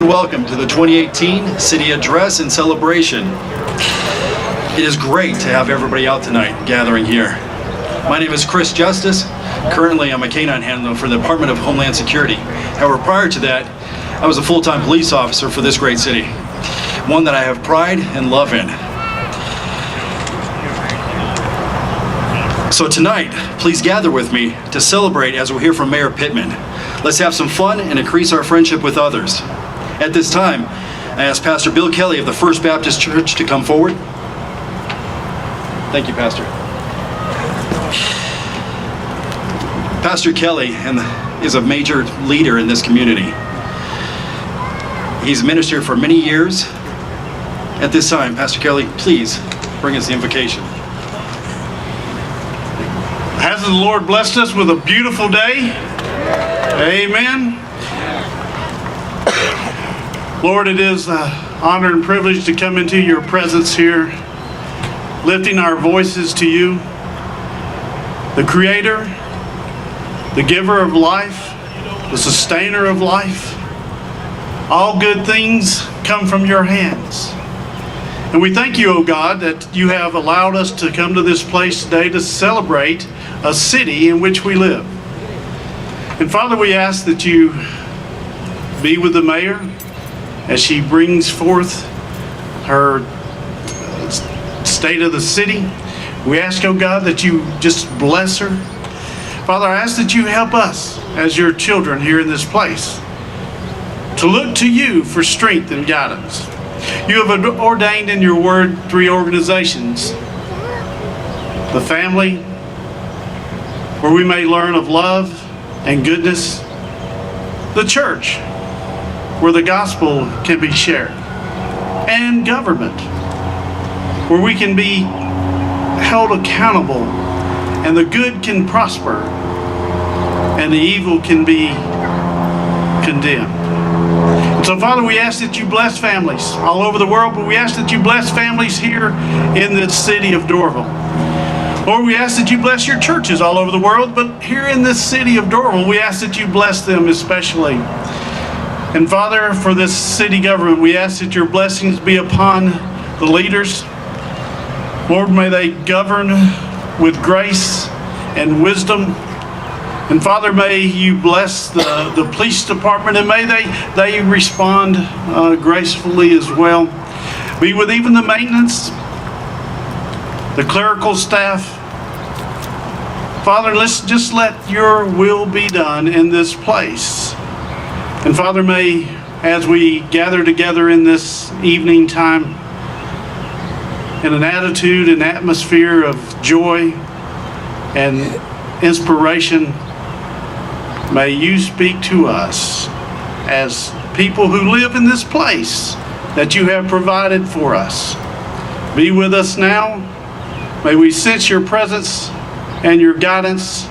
Welcome to the 2018 City Address and Celebration. It is great to have everybody out tonight gathering here. My name is Chris Justice. Currently, I'm a canine handler for the Department of Homeland Security. However, prior to that, I was a full-time police officer for this great city, one that I have pride and love in. So tonight, please gather with me to celebrate as we'll hear from Mayor Pittman. Let's have some fun and increase our friendship with others. At this time, I ask Pastor Bill Kelly of the First Baptist Church to come forward. Thank you, Pastor. Pastor Kelly is a major leader in this community. He's ministered for many years. At this time, Pastor Kelly, please bring us the invocation. Hasn't the Lord blessed us with a beautiful day? Amen. Lord, it is an honor and privilege to come into your presence here, lifting our voices to you, the Creator, the giver of life, the sustainer of life. All good things come from your hands. And we thank you, O God, that you have allowed us to come to this place today to celebrate a city in which we live. And Father, we ask that you be with the mayor as she brings forth her state of the city. We ask, oh God, that you just bless her. Father, I ask that you help us as your children here in this place to look to you for strength and guidance. You have ordained in your word 3 organizations: the family, where we may learn of love and goodness; the church, where the gospel can be shared; and government, where we can be held accountable and the good can prosper and the evil can be condemned. And so, Father, we ask that you bless families all over the world, but we ask that you bless families here in this city of Doraville. Lord, we ask that you bless your churches all over the world, but here in this city of Doraville, we ask that you bless them especially. And Father, for this city government, we ask that your blessings be upon the leaders. Lord, may they govern with grace and wisdom. And Father, may you bless the police department, and may they respond gracefully as well. Be with even the maintenance, the clerical staff. Father, let's just let your will be done in this place. And Father, may, as we gather together in this evening time, in an attitude and atmosphere of joy and inspiration, may you speak to us as people who live in this place that you have provided for us. Be with us now. May we sense your presence and your guidance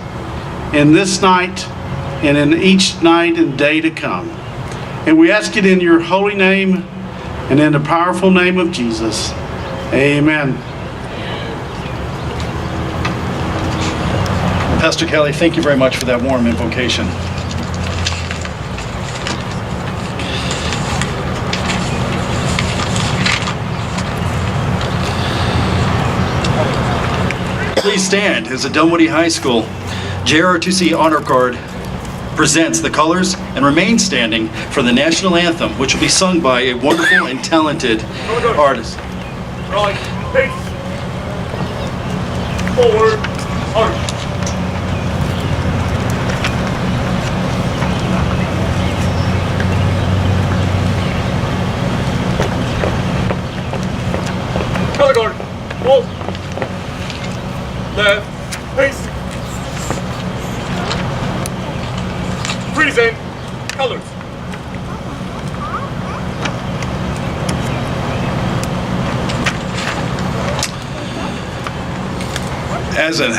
in this night and in each night and day to come. And we ask it in your holy name and in the powerful name of Jesus. Amen. Pastor Kelly, thank you very much for that warm invocation. Please stand as the Dunwoody High School JR2C Honor Guard presents the colors and remain standing for the national anthem, which will be sung by a wonderful and talented artist. Right, peace. Forward, arch. Color guard, hold. Left, peace. Freezing, colors. As an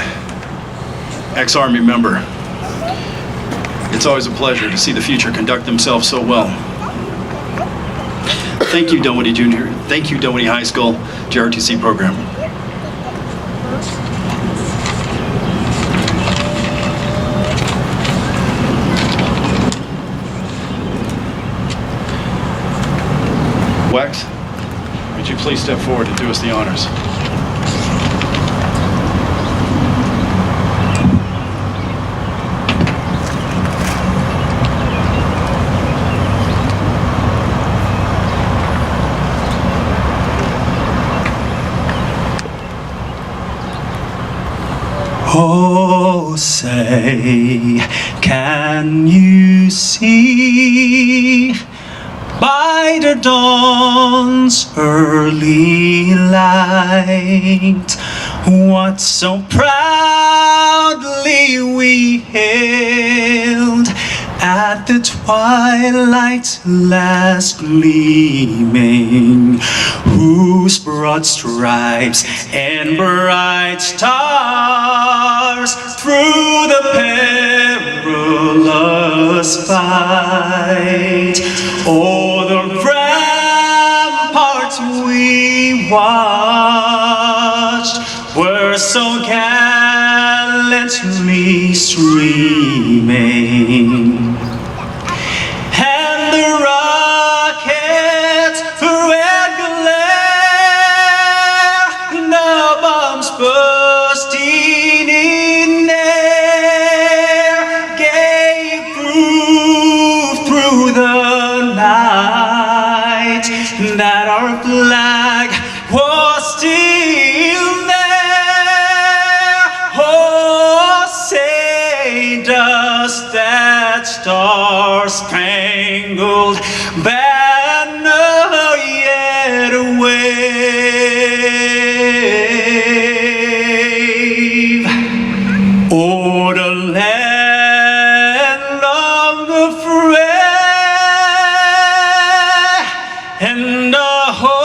ex-Army member, it's always a pleasure to see the future conduct themselves so well. Thank you, Dunwoody Junior. Thank you, Dunwoody High School JR2C program. Wax, would you please step forward and do us the honors? Oh, say, can you see by the dawn's early light what so proudly we hailed at the twilight's last gleaming, whose broad stripes and bright stars through the perilous fight o'er the ramparts we watched were so gallantly streaming, and the rockets' red glare, the bombs bursting in air, gave proof through the night that our flag was still there. Oh, say does that star-spangled banner yet wave o'er the land of the free and the home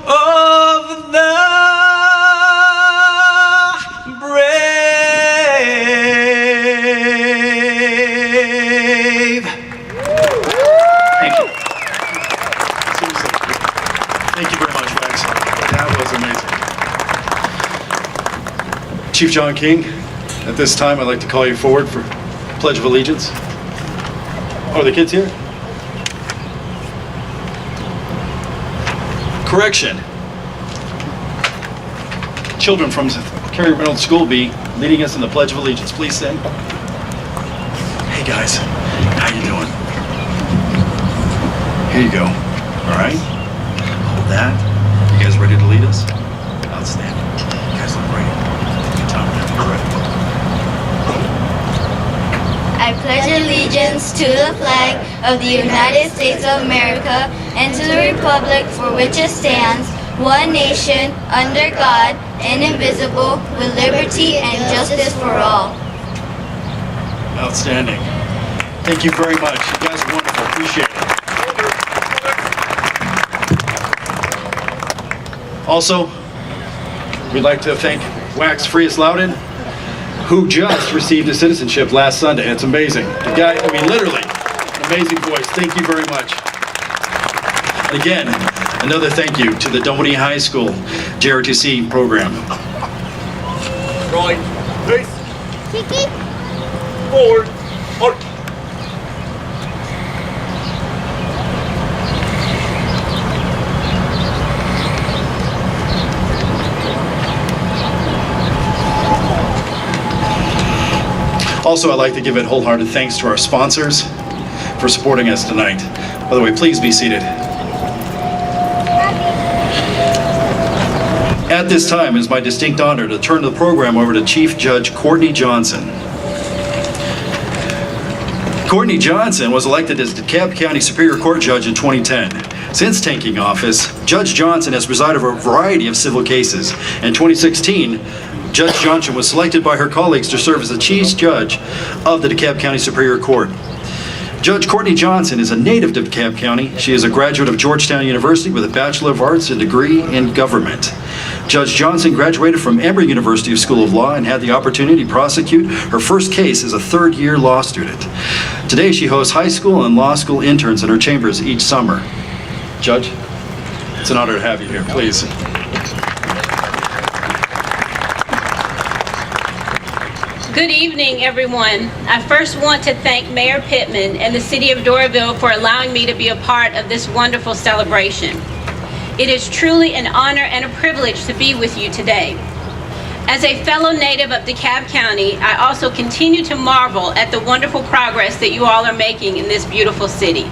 of the brave. Thank you. Seriously. Thank you very much, Wax. That was amazing. Chief John King, at this time, I'd like to call you forward for Pledge of Allegiance. Oh, are the kids here? Correction. Children from Carrie Reynolds School be leading us in the Pledge of Allegiance. Please stand. Hey guys, how you doing? Here you go. All right. Hold that. You guys ready to lead us? Outstanding. You guys look ready. Good time. You're ready. I pledge allegiance to the flag of the United States of America and to the republic for which it stands, one nation, under God, indivisible, with liberty and justice for all. Outstanding. Thank you very much. You guys are wonderful. Appreciate it. Also, we'd like to thank Wax Frias Loudon, who just received his citizenship last Sunday. It's amazing. The guy, I mean, literally, an amazing voice. Thank you very much. And again, another thank you to the Dunwoody High School JRTC program. Right. Face. Forward. Arch. Also, I'd like to give a wholehearted thanks to our sponsors for supporting us tonight. By the way, please be seated. At this time, it is my distinct honor to turn the program over to Chief Judge Courtney Johnson. Courtney Johnson was elected as DeKalb County Superior Court Judge in 2010. Since taking office, Judge Johnson has presided over a variety of civil cases. In 2016, Judge Johnson was selected by her colleagues to serve as the Chief Judge of the DeKalb County Superior Court. Judge Courtney Johnson is a native of DeKalb County. She is a graduate of Georgetown University with a Bachelor of Arts and degree in government. Judge Johnson graduated from Emory University School of Law and had the opportunity to prosecute her first case as a third-year law student. Today, she hosts high school and law school interns in her chambers each summer. Judge, it's an honor to have you here. Please. Good evening, everyone. I first want to thank Mayor Pittman and the City of Doraville for allowing me to be a part of this wonderful celebration. It is truly an honor and a privilege to be with you today. As a fellow native of DeKalb County, I also continue to marvel at the wonderful progress that you all are making in this beautiful city.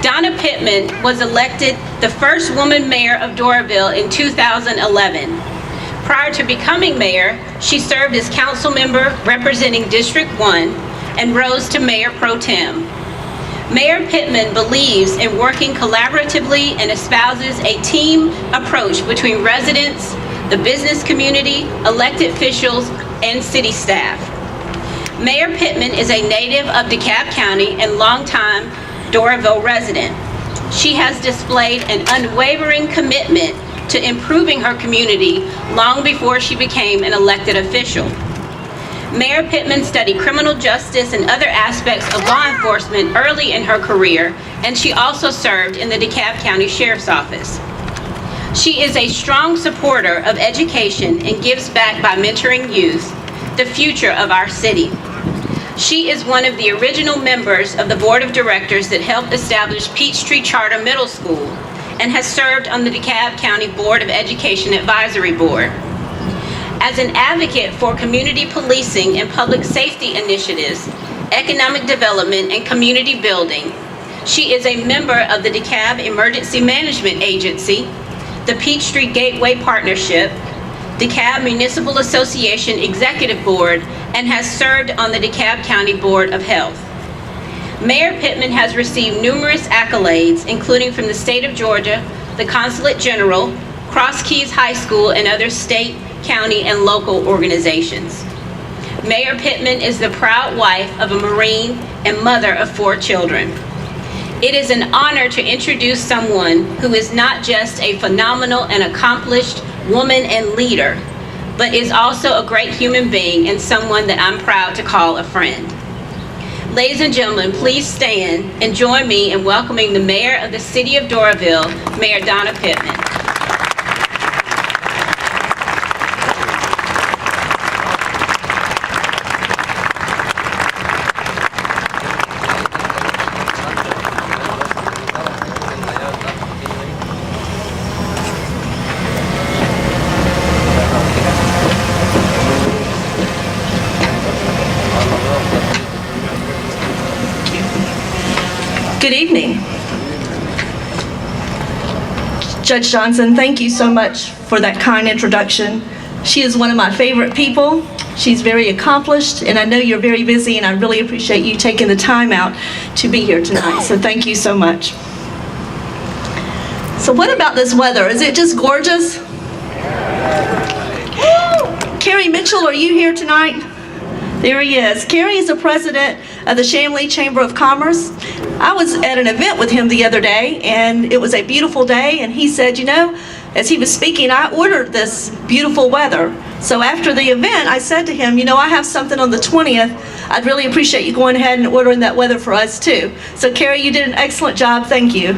Donna Pittman was elected the first woman mayor of Doraville in 2011. Prior to becoming mayor, she served as council member representing District 1 and rose to mayor pro tem. Mayor Pittman believes in working collaboratively and espouses a team approach between residents, the business community, elected officials, and city staff. Mayor Pittman is a native of DeKalb County and longtime Doraville resident. She has displayed an unwavering commitment to improving her community long before she became an elected official. Mayor Pittman studied criminal justice and other aspects of law enforcement early in her career, and she also served in the DeKalb County Sheriff's Office. She is a strong supporter of education and gives back by mentoring youth, the future of our city. She is one of the original members of the Board of Directors that helped establish Peachtree Charter Middle School and has served on the DeKalb County Board of Education Advisory Board. As an advocate for community policing and public safety initiatives, economic development, and community building, she is a member of the DeKalb Emergency Management Agency, the Peachtree Gateway Partnership, DeKalb Municipal Association Executive Board, and has served on the DeKalb County Board of Health. Mayor Pittman has received numerous accolades, including from the state of Georgia, the Consulate General, Cross Keys High School, and other state, county, and local organizations. Mayor Pittman is the proud wife of a Marine and mother of 4 children. It is an honor to introduce someone who is not just a phenomenal and accomplished woman and leader, but is also a great human being and someone that I'm proud to call a friend. Ladies and gentlemen, please stand and join me in welcoming the Mayor of the City of Doraville, Mayor Donna Pittman. Good evening. Judge Johnson, thank you so much for that kind introduction. She is one of my favorite people. She's very accomplished, and I know you're very busy, and I really appreciate you taking the time out to be here tonight, so thank you so much. So what about this weather? Is it just gorgeous? Carrie Mitchell, are you here tonight? There he is. Carrie is the president of the Chamblee Chamber of Commerce. I was at an event with him the other day, and it was a beautiful day, and he said, you know, as he was speaking, I ordered this beautiful weather. So after the event, I said to him, you know, I have something on the 20th. I'd really appreciate you going ahead and ordering that weather for us too. So Carrie, you did an excellent job. Thank you.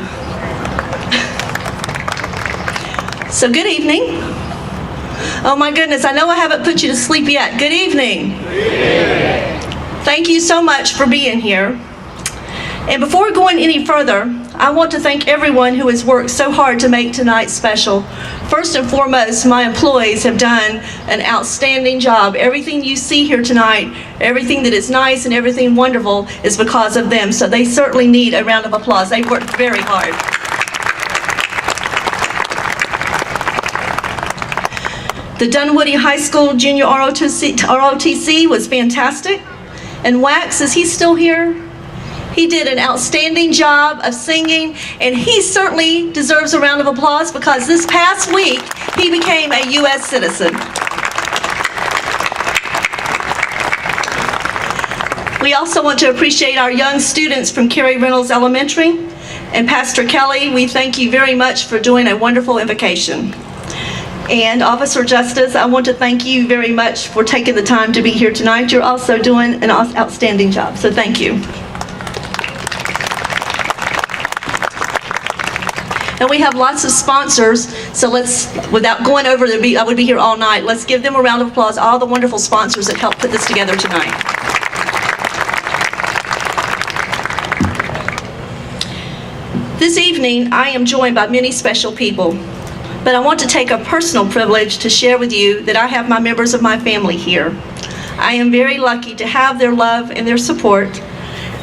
So good evening. Oh my goodness, I know I haven't put you to sleep yet. Good evening. Thank you so much for being here. And before going any further, I want to thank everyone who has worked so hard to make tonight special. First and foremost, my employees have done an outstanding job. Everything you see here tonight, everything that is nice and everything wonderful is because of them. So they certainly need a round of applause. They've worked very hard. The Dunwoody High School Junior ROTC was fantastic. And Wax, is he still here? He did an outstanding job of singing, and he certainly deserves a round of applause because this past week, he became a U.S. citizen. We also want to appreciate our young students from Carey Reynolds Elementary. And Pastor Kelly, we thank you very much for doing a wonderful invocation. And Officer Justice, I want to thank you very much for taking the time to be here tonight. You're also doing an outstanding job, so thank you. And we have lots of sponsors, so let's, without going over, I would be here all night. Let's give them a round of applause, all the wonderful sponsors that helped put this together tonight. This evening, I am joined by many special people, but I want to take a personal privilege to share with you that I have my members of my family here. I am very lucky to have their love and their support,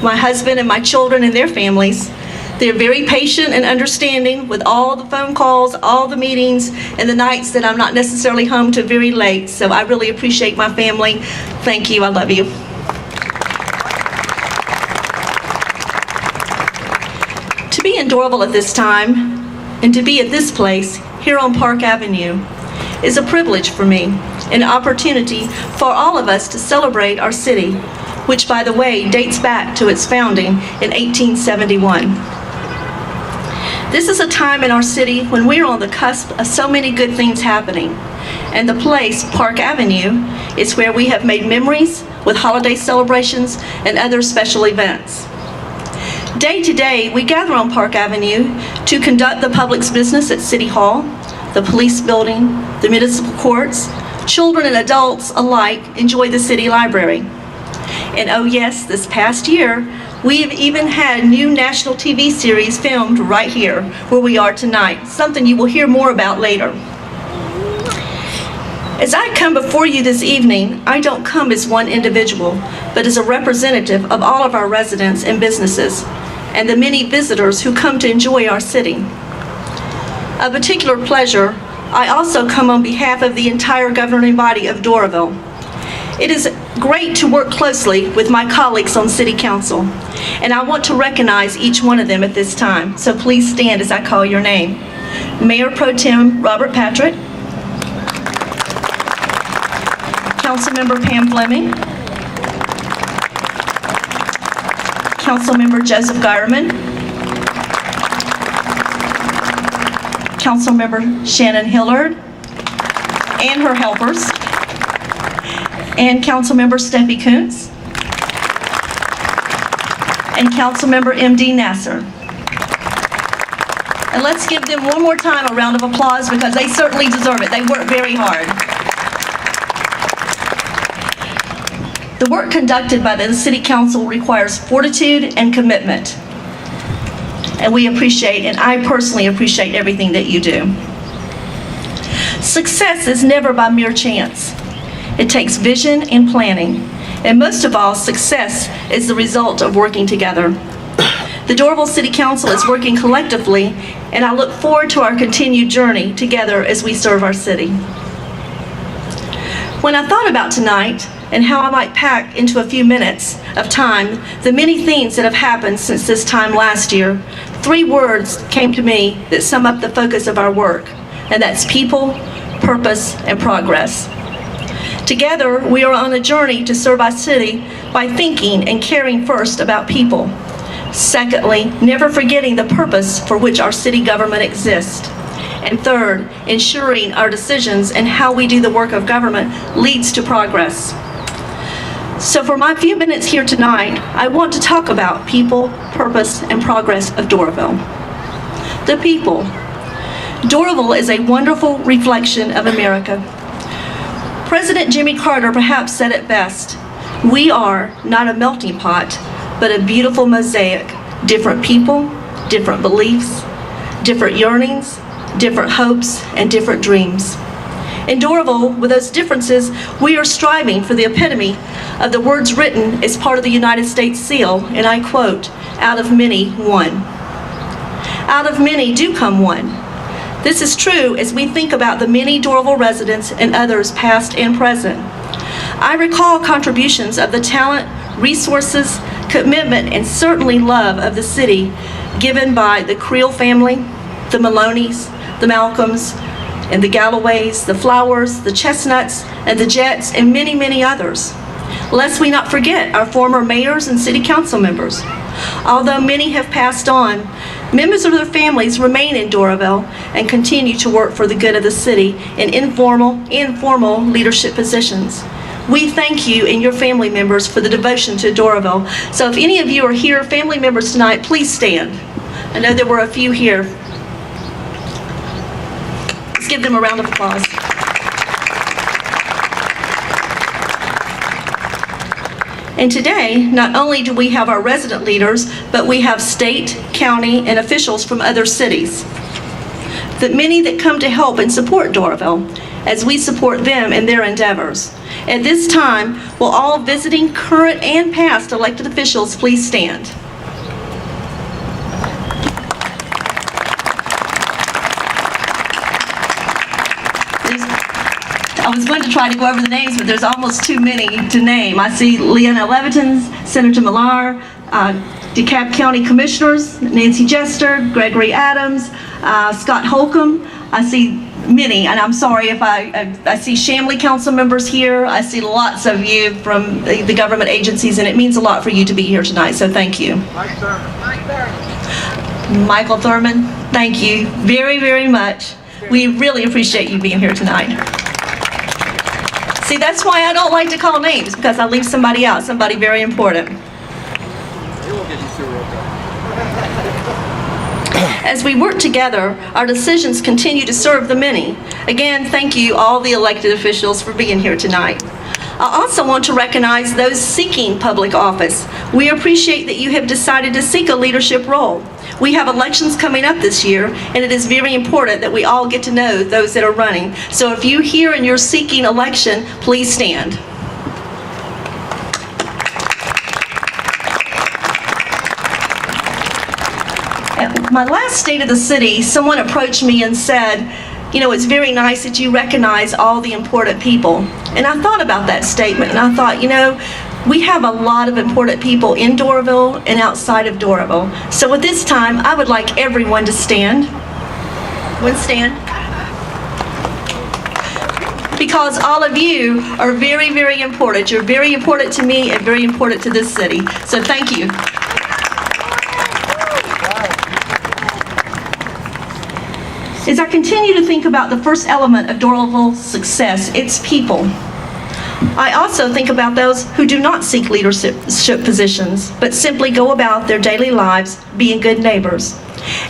my husband and my children and their families. They're very patient and understanding with all the phone calls, all the meetings, and the nights that I'm not necessarily home till very late. So I really appreciate my family. Thank you. I love you. To be in Doraville at this time and to be at this place here on Park Avenue is a privilege for me, an opportunity for all of us to celebrate our city, which, by the way, dates back to its founding in 1871. This is a time in our city when we're on the cusp of so many good things happening, and the place, Park Avenue, is where we have made memories with holiday celebrations and other special events. Day to day, we gather on Park Avenue to conduct the public's business at City Hall, the police building, the municipal courts. Children and adults alike enjoy the city library. And oh yes, this past year, we have even had new national TV series filmed right here where we are tonight, something you will hear more about later. As I come before you this evening, I don't come as one individual, but as a representative of all of our residents and businesses, and the many visitors who come to enjoy our city. A particular pleasure, I also come on behalf of the entire governing body of Doraville. It is great to work closely with my colleagues on City Council, and I want to recognize each one of them at this time, so please stand as I call your name. Mayor Pro Tem Robert Patrick, Councilmember Pam Fleming, Councilmember Joseph Geierman, Councilmember Shannon Hillard and her helpers, and Councilmember Steffi Kuntz, and Councilmember M.D. Nasser. And let's give them one more time a round of applause because they certainly deserve it. They work very hard. The work conducted by the City Council requires fortitude and commitment. And we appreciate, and I personally appreciate everything that you do. Success is never by mere chance. It takes vision and planning. And most of all, success is the result of working together. The Doraville City Council is working collectively, and I look forward to our continued journey together as we serve our city. When I thought about tonight and how I might pack into a few minutes of time the many things that have happened since this time last year, 3 words came to me that sum up the focus of our work, and that's people, purpose, and progress. Together, we are on a journey to serve our city by thinking and caring first about people. Secondly, never forgetting the purpose for which our city government exists. And third, ensuring our decisions and how we do the work of government leads to progress. So for my few minutes here tonight, I want to talk about people, purpose, and progress of Doraville. The people. Doraville is a wonderful reflection of America. President Jimmy Carter perhaps said it best. We are not a melting pot, but a beautiful mosaic. Different people, different beliefs, different yearnings, different hopes, and different dreams. In Doraville, with those differences, we are striving for the epitome of the words written as part of the United States seal, and I quote, "Out of many, one." Out of many do come one. This is true as we think about the many Doraville residents and others past and present. I recall contributions of the talent, resources, commitment, and certainly love of the city given by the Creel family, the Maloneys, the Malcolms, and the Galloways, the Flowers, the Chestnuts, and the Jets, and many, many others. Lest we not forget our former mayors and city council members. Although many have passed on, members of their families remain in Doraville and continue to work for the good of the city in informal and formal leadership positions. We thank you and your family members for the devotion to Doraville. So if any of you are here, family members tonight, please stand. I know there were a few here. give them a round of applause. And today, not only do we have our resident leaders, but we have state, county, and officials from other cities. Many that come to help and support Doraville as we support them in their endeavors. At this time, will all visiting current and past elected officials please stand? I was going to try to go over the names, but there's almost too many to name. I see Leona Leviton, Senator Millar, DeKalb County Commissioners, Nancy Jester, Gregory Adams, Scott Holcomb. I see many, and I'm sorry if I see Shamley council members here. I see lots of you from the government agencies, and it means a lot for you to be here tonight, so thank you. Michael Thurman, thank you very, very much. We really appreciate you being here tonight. See, that's why I don't like to call names, because I leave somebody out, somebody very important. As we work together, our decisions continue to serve the many. Again, thank you, all the elected officials, for being here tonight. I also want to recognize those seeking public office. We appreciate that you have decided to seek a leadership role. We have elections coming up this year, and it is very important that we all get to know those that are running. So if you're here and you're seeking election, please stand. At my last State of the City, someone approached me and said, you know, it's very nice that you recognize all the important people. And I thought about that statement, and I thought, you know, we have a lot of important people in Doraville and outside of Doraville. So at this time, I would like everyone to stand. One stand. Because all of you are very, very important. You're very important to me and very important to this city. So thank you. As I continue to think about the first element of Doraville's success, it's people. I also think about those who do not seek leadership positions, but simply go about their daily lives being good neighbors.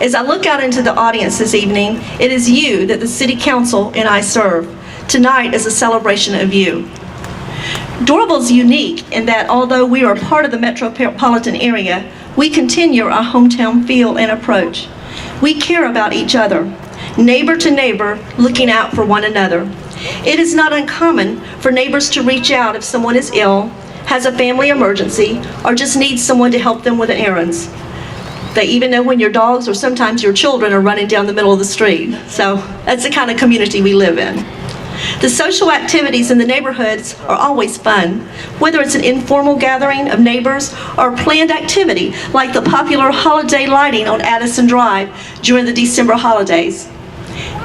As I look out into the audience this evening, it is you that the City Council and I serve. Tonight is a celebration of you. Doraville is unique in that although we are part of the metropolitan area, we continue our hometown feel and approach. We care about each other, neighbor to neighbor, looking out for one another. It is not uncommon for neighbors to reach out if someone is ill, has a family emergency, or just needs someone to help them with errands. They even know when your dogs or sometimes your children are running down the middle of the street. So that's the kind of community we live in. The social activities in the neighborhoods are always fun, whether it's an informal gathering of neighbors or a planned activity like the popular holiday lighting on Addison Drive during the December holidays.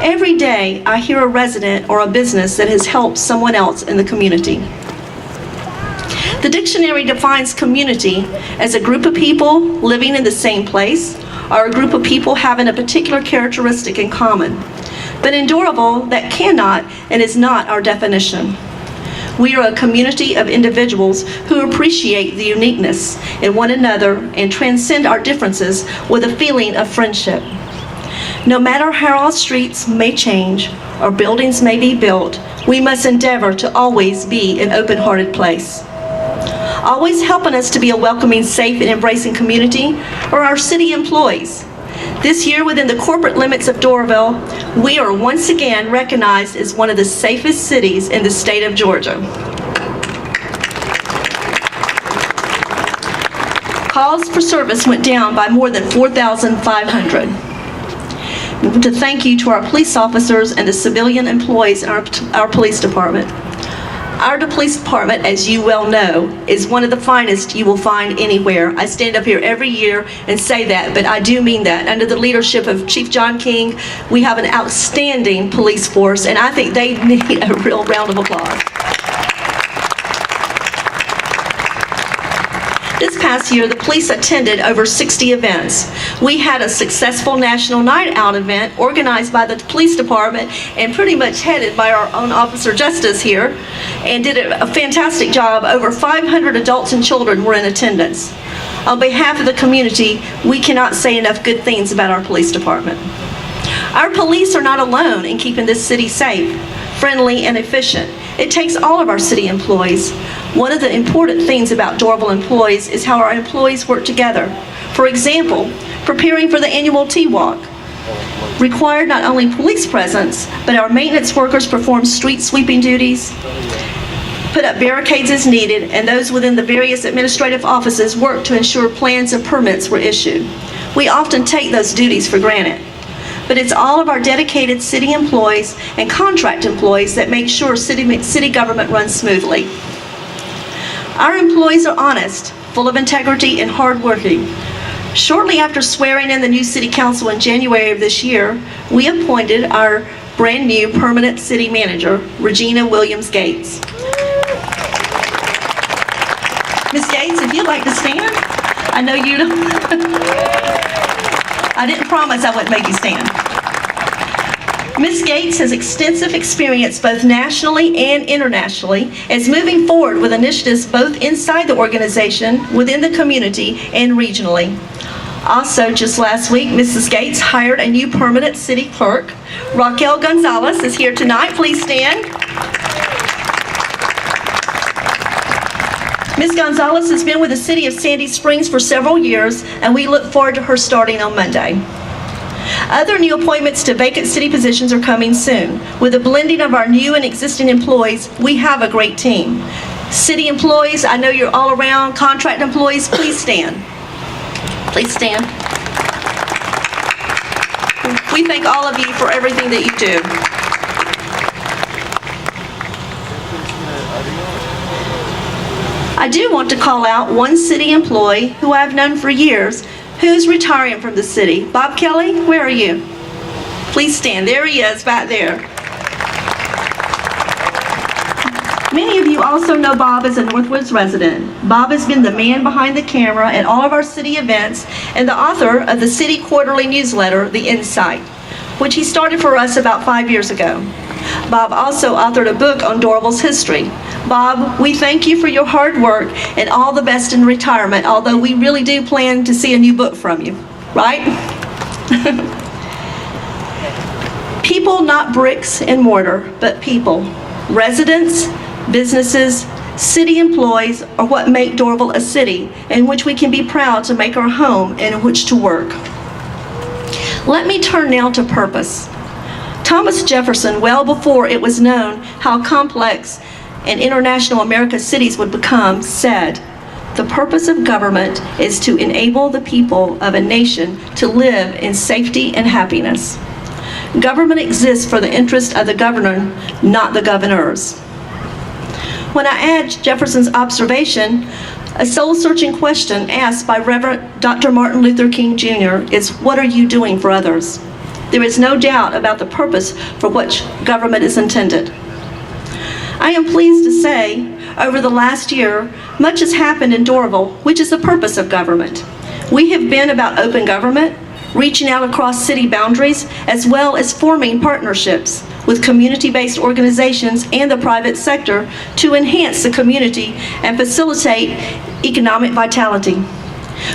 Every day, I hear a resident or a business that has helped someone else in the community. The dictionary defines community as a group of people living in the same place or a group of people having a particular characteristic in common. But in Doraville, that cannot and is not our definition. We are a community of individuals who appreciate the uniqueness in one another and transcend our differences with a feeling of friendship. No matter how our streets may change or buildings may be built, we must endeavor to always be an open-hearted place. Always helping us to be a welcoming, safe, and embracing community are our city employees. This year, within the corporate limits of Doraville, we are once again recognized as one of the safest cities in the state of Georgia. Calls for service went down by more than 4,500. To thank you to our police officers and the civilian employees in our police department. Our police department, as you well know, is one of the finest you will find anywhere. I stand up here every year and say that, but I do mean that. Under the leadership of Chief John King, we have an outstanding police force, and I think they need a real round of applause. This past year, the police attended over 60 events. We had a successful National Night Out event organized by the police department and pretty much headed by our own Officer Justice here, and did a fantastic job. Over 500 adults and children were in attendance. On behalf of the community, we cannot say enough good things about our police department. Our police are not alone in keeping this city safe, friendly, and efficient. It takes all of our city employees. One of the important things about Doraville employees is how our employees work together. For example, preparing for the annual T-Walk required not only police presence, but our maintenance workers perform street sweeping duties, put up barricades as needed, and those within the various administrative offices work to ensure plans and permits were issued. We often take those duties for granted, but it's all of our dedicated city employees and contract employees that make sure city government runs smoothly. Our employees are honest, full of integrity, and hardworking. Shortly after swearing in the new city council in January of this year, we appointed our brand new permanent city manager, Regina Williams Gates. Ms. Gates, if you'd like to stand. I know you don't. I didn't promise I wouldn't make you stand. Ms. Gates has extensive experience both nationally and internationally as moving forward with initiatives both inside the organization, within the community, and regionally. Also, just last week, Mrs. Gates hired a new permanent city clerk. Raquel Gonzalez is here tonight. Please stand. Ms. Gonzalez has been with the city of Sandy Springs for several years, and we look forward to her starting on Monday. Other new appointments to vacant city positions are coming soon. With a blending of our new and existing employees, we have a great team. City employees, I know you're all around. Contract employees, please stand. Please stand. We thank all of you for everything that you do. I do want to call out one city employee who I've known for years who's retiring from the city. Bob Kelly, where are you? Please stand. There he is, back there. Many of you also know Bob as a Northwoods resident. Bob has been the man behind the camera at all of our city events and the author of the city quarterly newsletter, The Insight, which he started for us about 5 years ago. Bob also authored a book on Doraville's history. Bob, we thank you for your hard work and all the best in retirement, although we really do plan to see a new book from you, right? People, not bricks and mortar, but people. Residents, businesses, city employees are what make Doraville a city in which we can be proud to make our home and in which to work. Let me turn now to purpose. Thomas Jefferson, well before it was known how complex and international America's cities would become, said, "The purpose of government is to enable the people of a nation to live in safety and happiness." Government exists for the interest of the governor, not the governors. When I add Jefferson's observation, a soul-searching question asked by Reverend Dr. Martin Luther King Jr. is, what are you doing for others? There is no doubt about the purpose for which government is intended. I am pleased to say, over the last year, much has happened in Doraville, which is the purpose of government. We have been about open government, reaching out across city boundaries, as well as forming partnerships with community-based organizations and the private sector to enhance the community and facilitate economic vitality.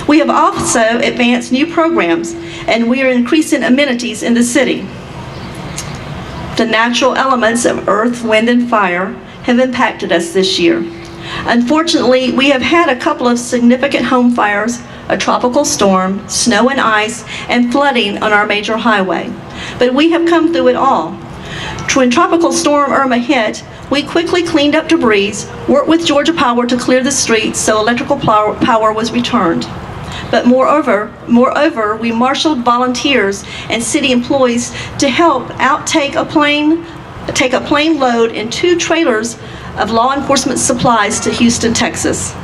We have also advanced new programs, and we are increasing amenities in the city. The natural elements of earth, wind, and fire have impacted us this year. Unfortunately, we have had a couple of significant home fires, a tropical storm, snow and ice, and flooding on our major highway. But we have come through it all. When Tropical Storm Irma hit, we quickly cleaned up debris, worked with Georgia Power to clear the streets so electrical power was returned. But moreover, we marshaled volunteers and city employees to help take a plane load and 2 trailers of law enforcement supplies to Houston, Texas.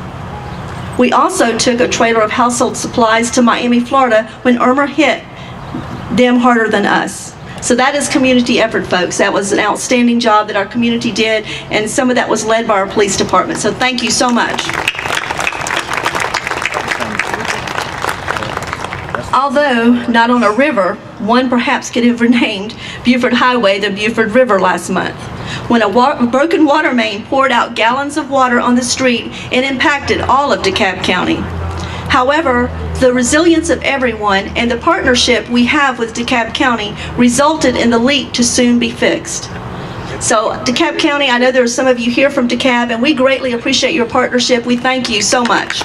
We also took a trailer of household supplies to Miami, Florida when Irma hit them harder than us. So that is community effort, folks. That was an outstanding job that our community did, and some of that was led by our police department. So thank you so much. Although not on a river, one perhaps could have renamed Buford Highway the Buford River last month, when a broken water main poured out gallons of water on the street and impacted all of DeKalb County. However, the resilience of everyone and the partnership we have with DeKalb County resulted in the leak to soon be fixed. So DeKalb County, I know there are some of you here from DeKalb, and we greatly appreciate your partnership. We thank you so much.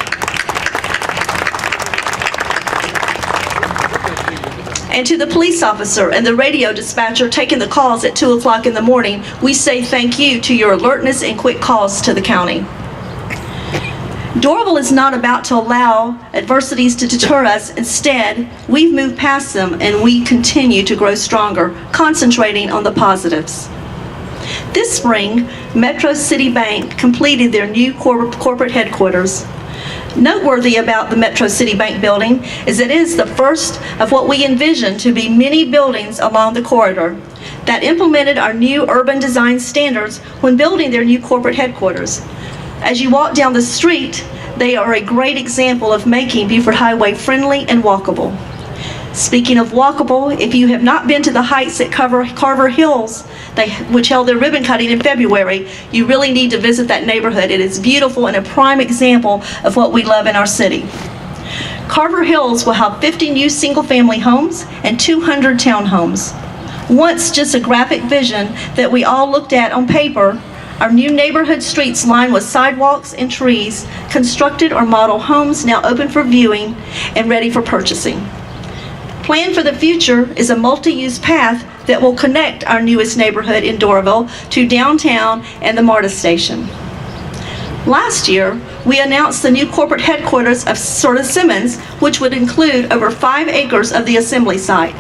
And to the police officer and the radio dispatcher taking the calls at 2 o'clock in the morning, we say thank you to your alertness and quick calls to the county. Doraville is not about to allow adversities to deter us. Instead, we've moved past them and we continue to grow stronger, concentrating on the positives. This spring, Metro City Bank completed their new corporate headquarters. Noteworthy about the Metro City Bank building is it is the first of what we envision to be many buildings along the corridor that implemented our new urban design standards when building their new corporate headquarters. As you walk down the street, they are a great example of making Buford Highway friendly and walkable. Speaking of walkable, if you have not been to the Heights at Carver Hills, which held their ribbon cutting in February, you really need to visit that neighborhood. It is beautiful and a prime example of what we love in our city. Carver Hills will have 50 new single-family homes and 200 townhomes. Once just a graphic vision that we all looked at on paper, our new neighborhood streets lined with sidewalks and trees, constructed or model homes now open for viewing and ready for purchasing. Planned for the future is a multi-use path that will connect our newest neighborhood in Doraville to downtown and the MARTA station. Last year, we announced the new corporate headquarters of Serta Simmons, which would include over 5 acres of the assembly site.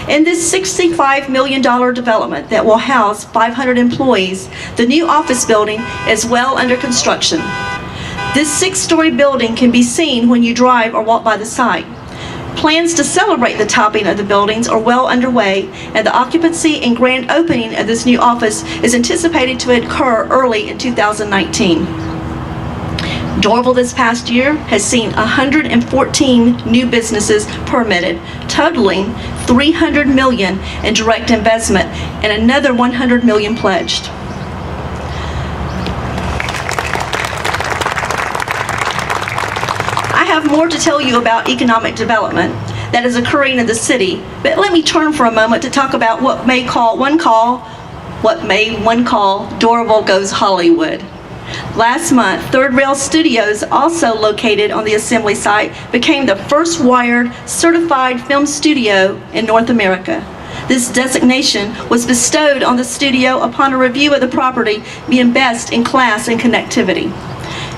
In this $65 million development that will house 500 employees, the new office building is well under construction. This 6-story building can be seen when you drive or walk by the site. Plans to celebrate the topping of the buildings are well underway, and the occupancy and grand opening of this new office is anticipated to occur early in 2019. Doraville this past year has seen 114 new businesses permitted, totaling $300 million in direct investment and another $100 million pledged. I have more to tell you about economic development that is occurring in the city, but let me turn for a moment to talk about what one may call Doraville Goes Hollywood. Last month, Third Rail Studios, also located on the assembly site, became the first wired certified film studio in North America. This designation was bestowed on the studio upon a review of the property being best in class in connectivity,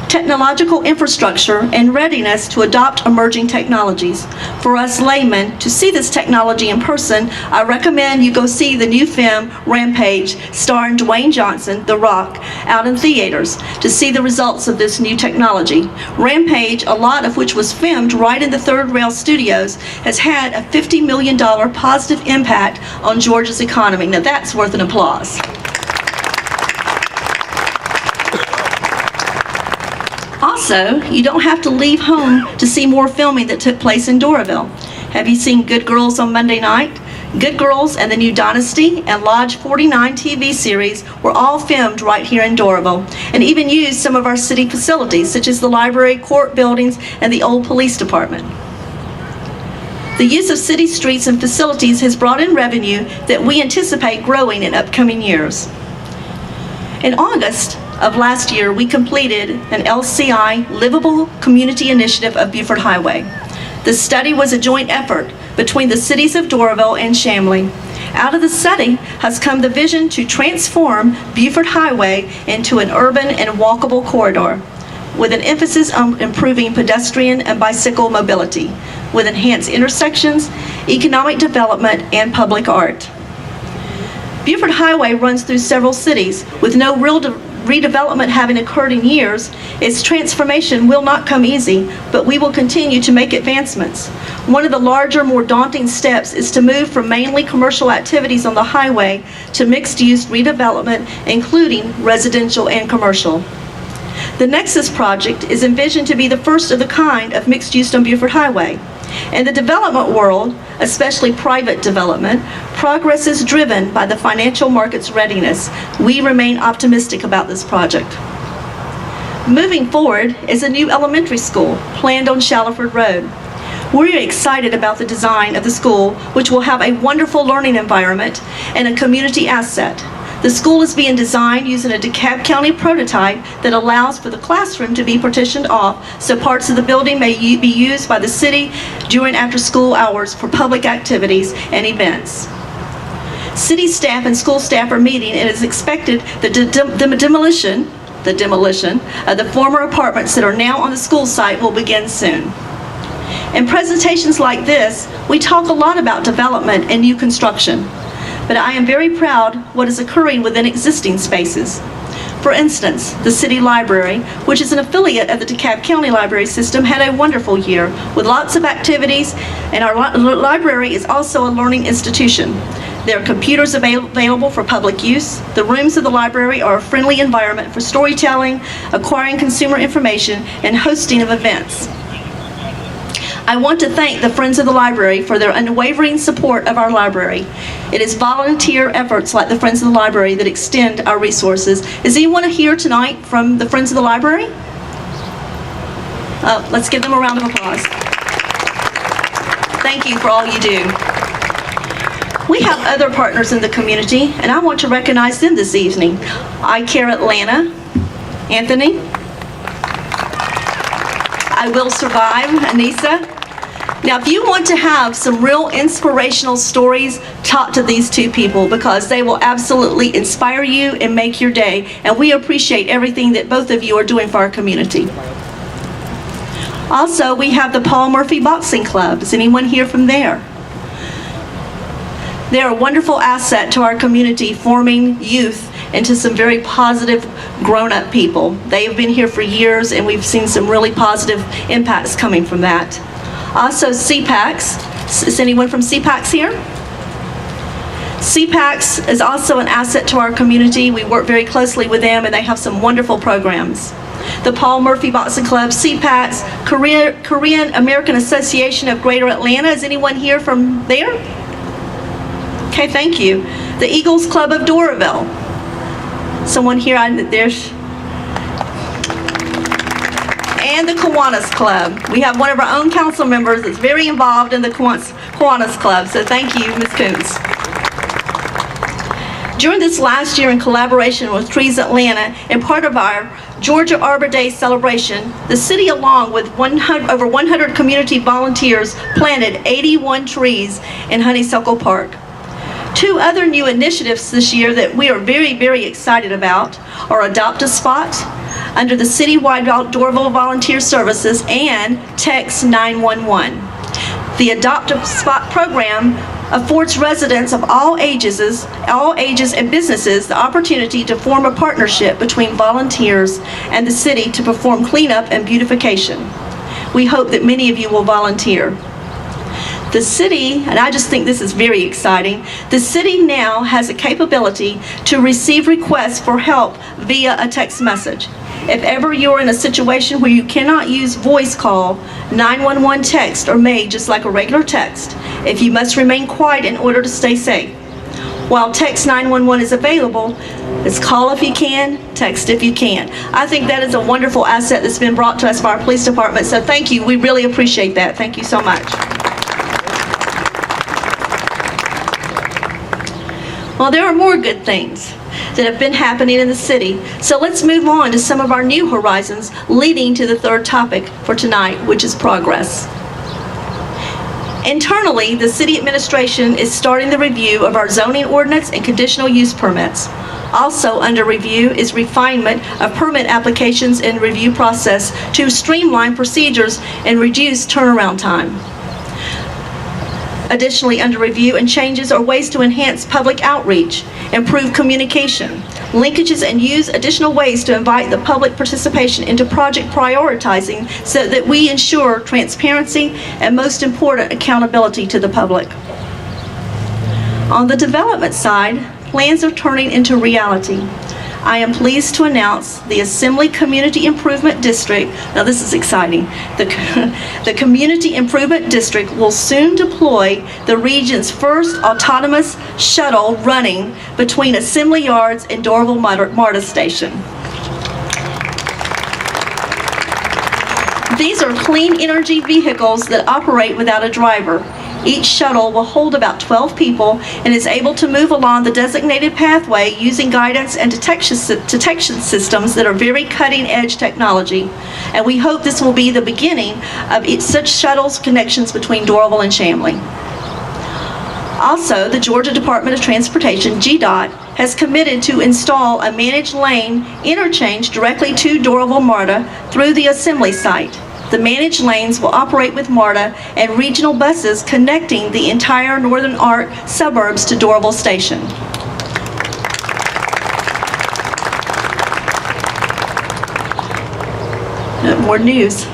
technological infrastructure, and readiness to adopt emerging technologies. For us laymen, to see this technology in person, I recommend you go see the new film, Rampage, starring Dwayne Johnson, The Rock, out in theaters to see the results of this new technology. Rampage, a lot of which was filmed right in the Third Rail Studios, has had a $50 million positive impact on Georgia's economy. Now that's worth an applause. Also, you don't have to leave home to see more filming that took place in Doraville. Have you seen Good Girls on Monday night? Good Girls and the new Dynasty and Lodge 49 TV series were all filmed right here in Doraville, and even used some of our city facilities, such as the library, court buildings, and the old police department. The use of city streets and facilities has brought in revenue that we anticipate growing in upcoming years. In August of last year, we completed an LCI Livable Community Initiative of Buford Highway. The study was a joint effort between the cities of Doraville and Chamblee. Out of the study has come the vision to transform Buford Highway into an urban and walkable corridor, with an emphasis on improving pedestrian and bicycle mobility, with enhanced intersections, economic development, and public art. Buford Highway runs through several cities. With no real redevelopment having occurred in years, its transformation will not come easy, but we will continue to make advancements. One of the larger, more daunting steps is to move from mainly commercial activities on the highway to mixed-use redevelopment, including residential and commercial. The Nexus project is envisioned to be the first of the kind of mixed use on Buford Highway. In the development world, especially private development, progress is driven by the financial market's readiness. We remain optimistic about this project. Moving forward is a new elementary school planned on Shallowford Road. We're excited about the design of the school, which will have a wonderful learning environment and a community asset. The school is being designed using a DeKalb County prototype that allows for the classroom to be partitioned off so parts of the building may be used by the city during after-school hours for public activities and events. City staff and school staff are meeting, and it is expected that the demolition of the former apartments that are now on the school site will begin soon. In presentations like this, we talk a lot about development and new construction, but I am very proud what is occurring within existing spaces. For instance, the City Library, which is an affiliate of the DeKalb County Library System, had a wonderful year with lots of activities, and our library is also a learning institution. There are computers available for public use. The rooms of the library are a friendly environment for storytelling, acquiring consumer information, and hosting of events. I want to thank the Friends of the Library for their unwavering support of our library. It is volunteer efforts like the Friends of the Library that extend our resources. Is anyone here tonight from the Friends of the Library? Let's give them a round of applause. Thank you for all you do. We have other partners in the community, and I want to recognize them this evening. iCare Atlanta, Anthony. I Will Survive, Anissa. Now, if you want to have some real inspirational stories, talk to these two people because they will absolutely inspire you and make your day. And we appreciate everything that both of you are doing for our community. Also, we have the Paul Murphy Boxing Club. Is anyone here from there? They're a wonderful asset to our community, forming youth into some very positive grown-up people. They have been here for years, and we've seen some really positive impacts coming from that. Also, CPACs. Is anyone from CPACs here? CPACs is also an asset to our community. We work very closely with them, and they have some wonderful programs. The Paul Murphy Boxing Club, CPACs, Korean American Association of Greater Atlanta. Is anyone here from there? Okay, thank you. The Eagles Club of Doraville. Someone here, there's. And the Kiwanis Club. We have one of our own council members that's very involved in the Kiwanis Club, so thank you, Ms. Coons. During this last year, in collaboration with Trees Atlanta and part of our Georgia Arbor Day celebration, the city, along with over 100 community volunteers, planted 81 trees in Honeysuckle Park. Two other new initiatives this year that we are very, very excited about are Adopt a Spot under the citywide Doraville Volunteer Services and Text 911. The Adopt a Spot program affords residents of all ages and businesses the opportunity to form a partnership between volunteers and the city to perform cleanup and beautification. We hope that many of you will volunteer. The city, and I just think this is very exciting, the city now has a capability to receive requests for help via a text message. If ever you're in a situation where you cannot use voice call, 911 texts are made just like a regular text. If you must remain quiet in order to stay safe. While text 911 is available, it's call if you can, text if you can. I think that is a wonderful asset that's been brought to us by our police department, so thank you. We really appreciate that. Thank you so much. Well, there are more good things that have been happening in the city. So let's move on to some of our new horizons leading to the third topic for tonight, which is progress. Internally, the city administration is starting the review of our zoning ordinance and conditional use permits. Also under review is refinement of permit applications and review process to streamline procedures and reduce turnaround time. Additionally, under review and changes are ways to enhance public outreach, improve communication, linkages, and use additional ways to invite the public participation into project prioritizing so that we ensure transparency and, most important, accountability to the public. On the development side, plans are turning into reality. I am pleased to announce the Assembly Community Improvement District. Now this is exciting. The Community Improvement District will soon deploy the region's first autonomous shuttle running between Assembly Yards and Doraville MARTA Station. These are clean energy vehicles that operate without a driver. Each shuttle will hold about 12 people and is able to move along the designated pathway using guidance and detection systems that are very cutting-edge technology. And we hope this will be the beginning of such shuttles connections between Doraville and Chamblee. Also, the Georgia Department of Transportation, GDOT, has committed to install a managed lane interchange directly to Doraville MARTA through the assembly site. The managed lanes will operate with MARTA and regional buses connecting the entire Northern Arc suburbs to Doraville Station. More news.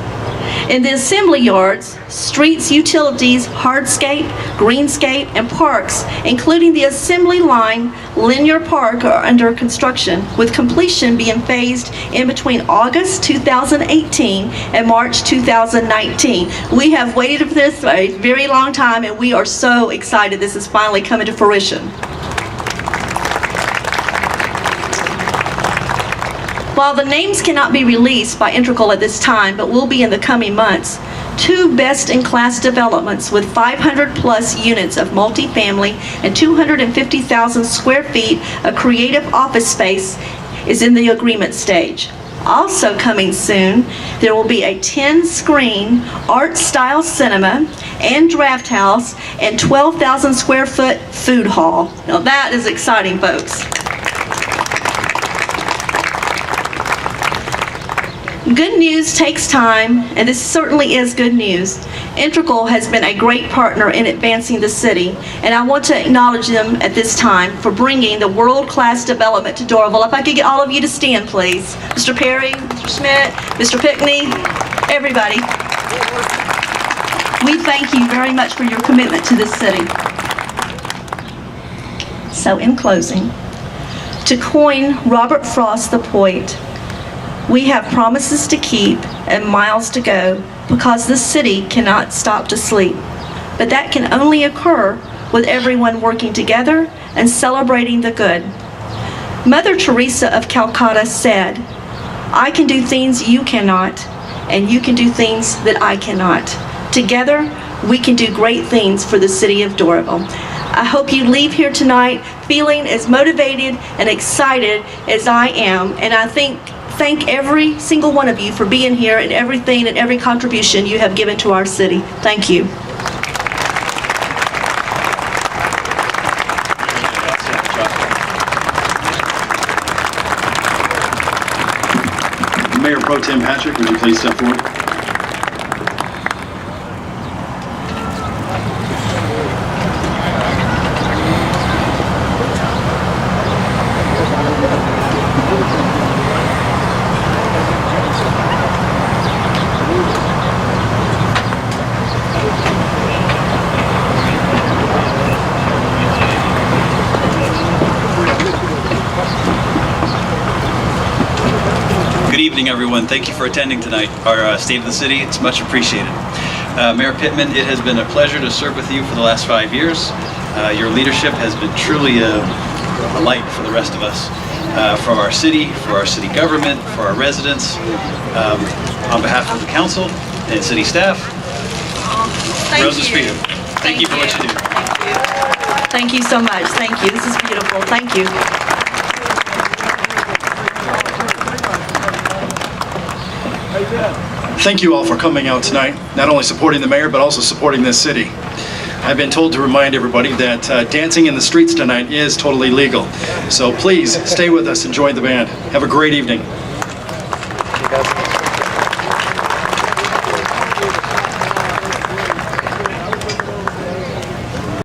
In the assembly yards, streets, utilities, hardscape, greenscape, and parks, including the assembly line linear park, are under construction, with completion being phased in between August 2018 and March 2019. We have waited for this for a very long time, and we are so excited this is finally coming to fruition. While the names cannot be released by Integral at this time, but will be in the coming months, 2 best-in-class developments with 500-plus units of multifamily and 250,000 square feet of creative office space is in the agreement stage. Also coming soon, there will be a 10-screen art-style cinema and draft house and 12,000 square foot food hall. Now that is exciting, folks. Good news takes time, and this certainly is good news. Integral has been a great partner in advancing the city, and I want to acknowledge them at this time for bringing the world-class development to Doraville. If I could get all of you to stand, please. Mr. Perry, Mr. Schmidt, Mr. Pickney, everybody. We thank you very much for your commitment to this city. So in closing, to coin Robert Frost the poet, we have promises to keep and miles to go because this city cannot stop to sleep. But that can only occur with everyone working together and celebrating the good. Mother Teresa of Calcutta said, "I can do things you cannot, and you can do things that I cannot. Together, we can do great things for the city of Doraville." I hope you leave here tonight feeling as motivated and excited as I am, and I thank every single one of you for being here and everything and every contribution you have given to our city. Thank you. Mayor Pro Tem Patrick, would you please step forward? Good evening, everyone. Thank you for attending tonight, our State of the City. It's much appreciated. Mayor Pittman, it has been a pleasure to serve with you for the last 5 years. Your leadership has been truly a light for the rest of us, for our city government, for our residents. On behalf of the council and city staff, roses for you. Thank you for what you do. Thank you so much. Thank you. This is beautiful. Thank you. Thank you all for coming out tonight, not only supporting the mayor, but also supporting this city. I've been told to remind everybody that dancing in the streets tonight is totally legal. So please stay with us and join the band. Have a great evening.